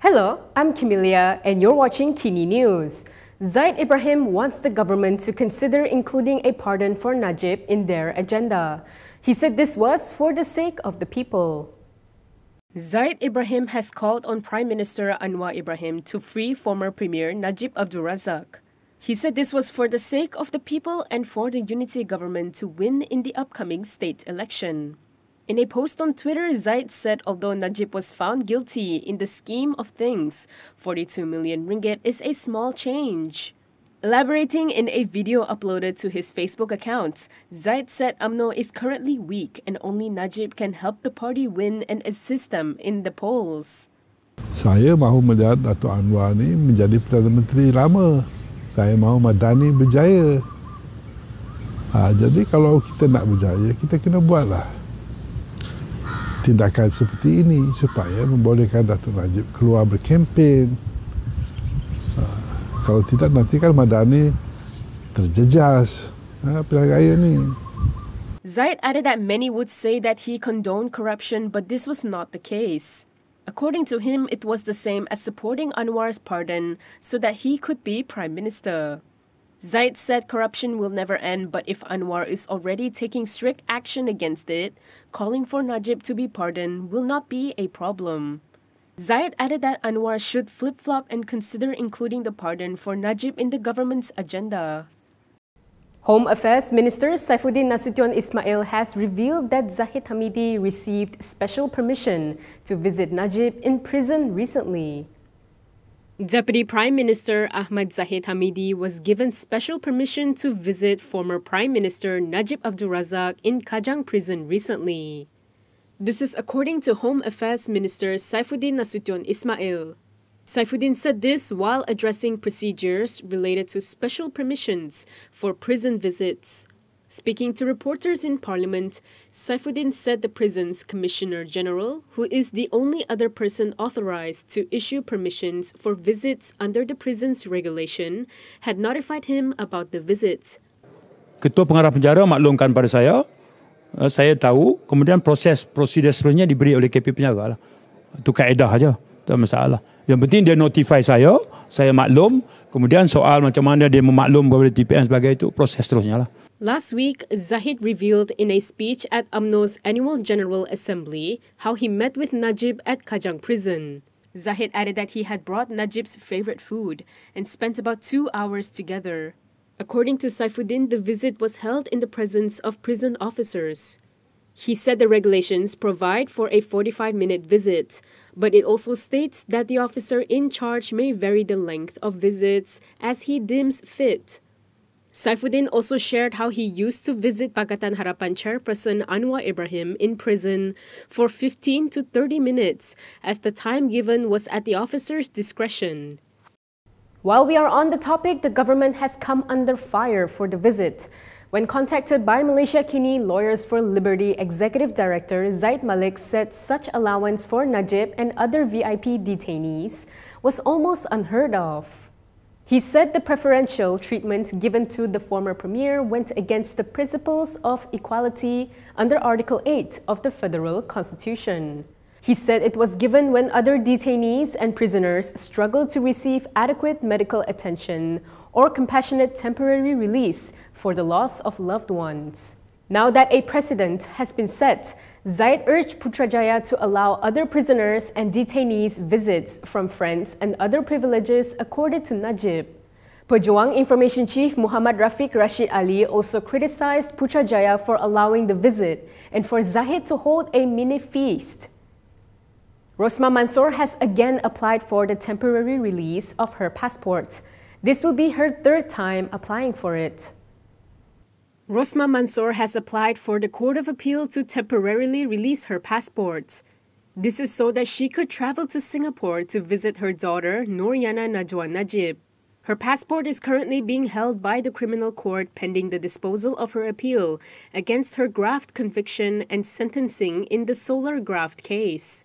Hello, I'm Camelia and you're watching KiniNews. Zaid Ibrahim wants the government to consider including a pardon for Najib in their agenda. He said this was for the sake of the people. Zaid Ibrahim has called on Prime Minister Anwar Ibrahim to free former Premier Najib Abdul Razak. He said this was for the sake of the people and for the unity government to win in the upcoming state election. In a post on Twitter, Zaid said although Najib was found guilty in the scheme of things, 42 million ringgit is a small change. Elaborating in a video uploaded to his Facebook account, Zaid said UMNO is currently weak and only Najib can help the party win and assist them in the polls. Saya mahu melihat Datuk Anwar ni menjadi Perdana Menteri lama. Saya mahu Madani berjaya. Jadi kalau kita nak berjaya, kita kena buatlah tindakan seperti ini supaya membolehkan Datuk Najib keluar berkempen. Kalau tidak nanti kan Madani terjejas pilihan raya ni. Zaid added that many would say that he condoned corruption, but this was not the case. According to him, it was the same as supporting Anwar's pardon so that he could be Prime Minister. Zaid said corruption will never end, but if Anwar is already taking strict action against it, calling for Najib to be pardoned will not be a problem. Zaid added that Anwar should flip-flop and consider including the pardon for Najib in the government's agenda. Home Affairs Minister Saifuddin Nasution Ismail has revealed that Zahid Hamidi received special permission to visit Najib in prison recently. Deputy Prime Minister Ahmad Zahid Hamidi was given special permission to visit former Prime Minister Najib Abdul Razak in Kajang Prison recently. This is according to Home Affairs Minister Saifuddin Nasution Ismail. Saifuddin said this while addressing procedures related to special permissions for prison visits. Speaking to reporters in Parliament, Saifuddin said the prison's Commissioner General, who is the only other person authorized to issue permissions for visits under the prison's regulation, had notified him about the visit. Ketua Pengarah Penjara maklumkan pada saya tahu, kemudian prosedur seterusnya diberi oleh KP Penjara lah. Itu kaedah saja, tak masalah. Yang penting dia notify saya maklum, kemudian soal macam mana dia memaklum kepada TPN sebagai itu, proses seterusnya lah. Last week, Zahid revealed in a speech at UMNO's Annual General Assembly how he met with Najib at Kajang Prison. Zahid added that he had brought Najib's favorite food and spent about 2 hours together. According to Saifuddin, the visit was held in the presence of prison officers. He said the regulations provide for a 45-minute visit, but it also states that the officer in charge may vary the length of visits as he deems fit. Saifuddin also shared how he used to visit Pakatan Harapan chairperson Anwar Ibrahim in prison for 15 to 30 minutes, as the time given was at the officer's discretion. While we are on the topic, the government has come under fire for the visit. When contacted by Malaysiakini Lawyers for Liberty Executive Director Zaid Malik said such allowance for Najib and other VIP detainees was almost unheard of. He said the preferential treatment given to the former premier went against the principles of equality under Article 8 of the Federal Constitution. He said it was given when other detainees and prisoners struggled to receive adequate medical attention or compassionate temporary release for the loss of loved ones. Now that a precedent has been set, Zaid urged Putrajaya to allow other prisoners and detainees visits from friends and other privileges accorded to Najib. Pejuang Information Chief Muhammad Rafiq Rashid Ali also criticized Putrajaya for allowing the visit and for Zahid to hold a mini feast. Rosmah Mansor has again applied for the temporary release of her passport. This will be her third time applying for it. Rosmah Mansor has applied for the Court of Appeal to temporarily release her passport. This is so that she could travel to Singapore to visit her daughter, Noriana Najwa Najib. Her passport is currently being held by the criminal court pending the disposal of her appeal against her graft conviction and sentencing in the solar graft case.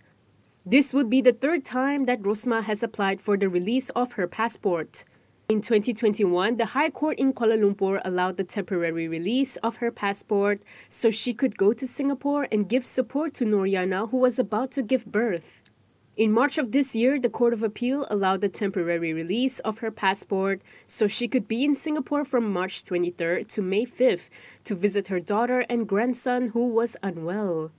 This would be the third time that Rosmah has applied for the release of her passport. In 2021, the High Court in Kuala Lumpur allowed the temporary release of her passport so she could go to Singapore and give support to Noriana, who was about to give birth. In March of this year, the Court of Appeal allowed the temporary release of her passport so she could be in Singapore from March 23rd to May 5th to visit her daughter and grandson who was unwell.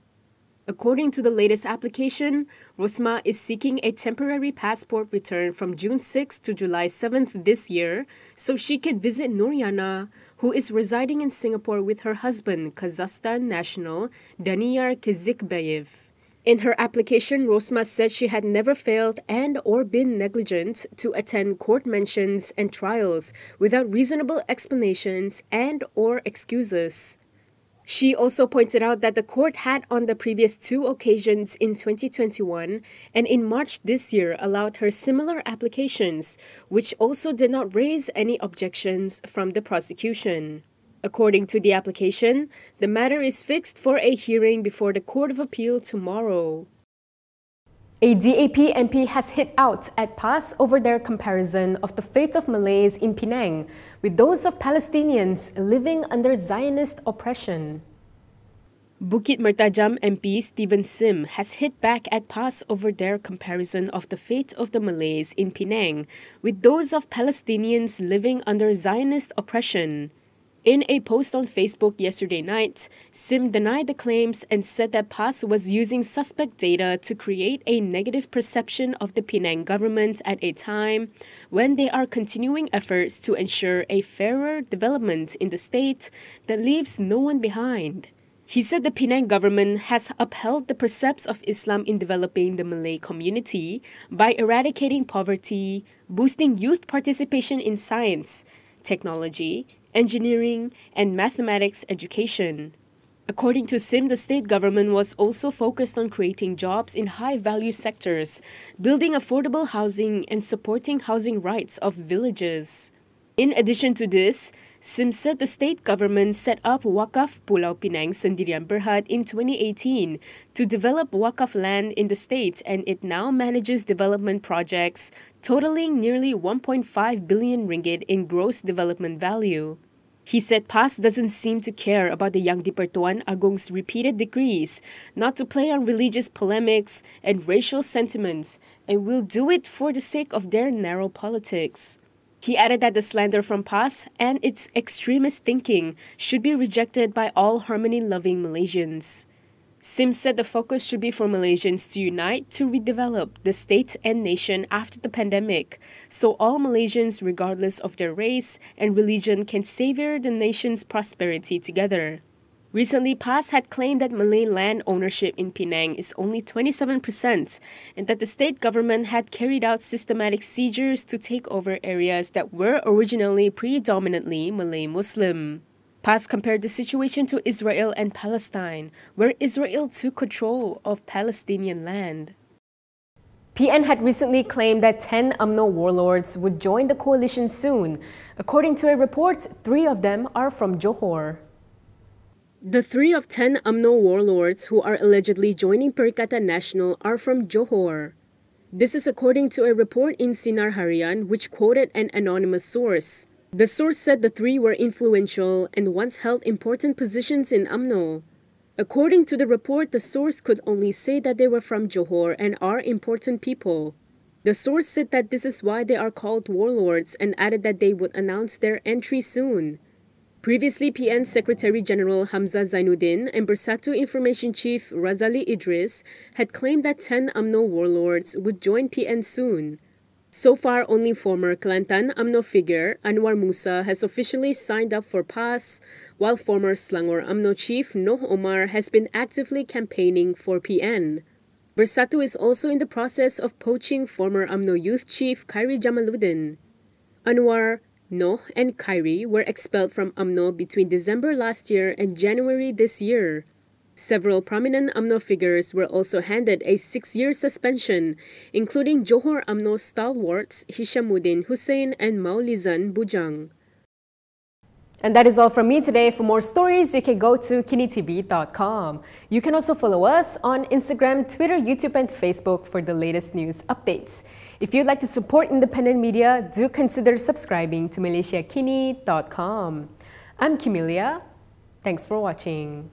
According to the latest application, Rosmah is seeking a temporary passport return from June 6 to July 7th this year so she could visit Nuriana, who is residing in Singapore with her husband, Kazakhstan national Daniyar Kizikbayev. In her application, Rosmah said she had never failed and or been negligent to attend court mentions and trials without reasonable explanations and or excuses. She also pointed out that the court had on the previous 2 occasions in 2021 and in March this year allowed her similar applications, which also did not raise any objections from the prosecution. According to the application, the matter is fixed for a hearing before the Court of Appeal tomorrow. A DAP MP has hit out at PAS over their comparison of the fate of Malays in Penang with those of Palestinians living under Zionist oppression. Bukit Mertajam MP Stephen Sim has hit back at PAS over their comparison of the fate of the Malays in Penang with those of Palestinians living under Zionist oppression. In a post on Facebook yesterday night, Sim denied the claims and said that PAS was using suspect data to create a negative perception of the Penang government at a time when they are continuing efforts to ensure a fairer development in the state that leaves no one behind. He said the Penang government has upheld the precepts of Islam in developing the Malay community by eradicating poverty, boosting youth participation in science, technology, engineering, and mathematics education. According to Sim, the state government was also focused on creating jobs in high-value sectors, building affordable housing, and supporting housing rights of villages. In addition to this, Sim said the state government set up Wakaf Pulau Penang Sendirian Berhad in 2018 to develop Wakaf land in the state, and it now manages development projects totaling nearly 1.5 billion ringgit in gross development value. He said PAS doesn't seem to care about the Yang di-Pertuan Agong's repeated decrees not to play on religious polemics and racial sentiments, and will do it for the sake of their narrow politics. He added that the slander from PAS and its extremist thinking should be rejected by all harmony-loving Malaysians. Sim said the focus should be for Malaysians to unite to redevelop the state and nation after the pandemic, so all Malaysians, regardless of their race and religion, can savor the nation's prosperity together. Recently, PAS had claimed that Malay land ownership in Penang is only 27% and that the state government had carried out systematic seizures to take over areas that were originally predominantly Malay Muslim. PAS compared the situation to Israel and Palestine, where Israel took control of Palestinian land. PN had recently claimed that 10 UMNO warlords would join the coalition soon. According to a report, 3 of them are from Johor. The 3 of 10 UMNO warlords who are allegedly joining Perikatan Nasional are from Johor. This is according to a report in Sinar Harian which quoted an anonymous source. The source said the 3 were influential and once held important positions in UMNO. According to the report, the source could only say that they were from Johor and are important people. The source said that this is why they are called warlords and added that they would announce their entry soon. Previously, PN Secretary General Hamzah Zainuddin and Bersatu Information Chief Razali Idris had claimed that 10 UMNO warlords would join PN soon. So far, only former Kelantan UMNO figure Anwar Musa has officially signed up for PAS, while former Selangor UMNO chief Noh Omar has been actively campaigning for PN. Bersatu is also in the process of poaching former UMNO youth chief Khairi Jamaluddin. Anwar, Noh and Khairi were expelled from UMNO between December last year and January this year. Several prominent UMNO figures were also handed a 6-year suspension, including Johor UMNO stalwarts Hishamuddin Hussein and Maulizan Bujang. And that is all from me today. For more stories, you can go to KiniTv.com. You can also follow us on Instagram, Twitter, YouTube, and Facebook for the latest news updates. If you'd like to support independent media, do consider subscribing to Malaysiakini.com. I'm Kimilia. Thanks for watching.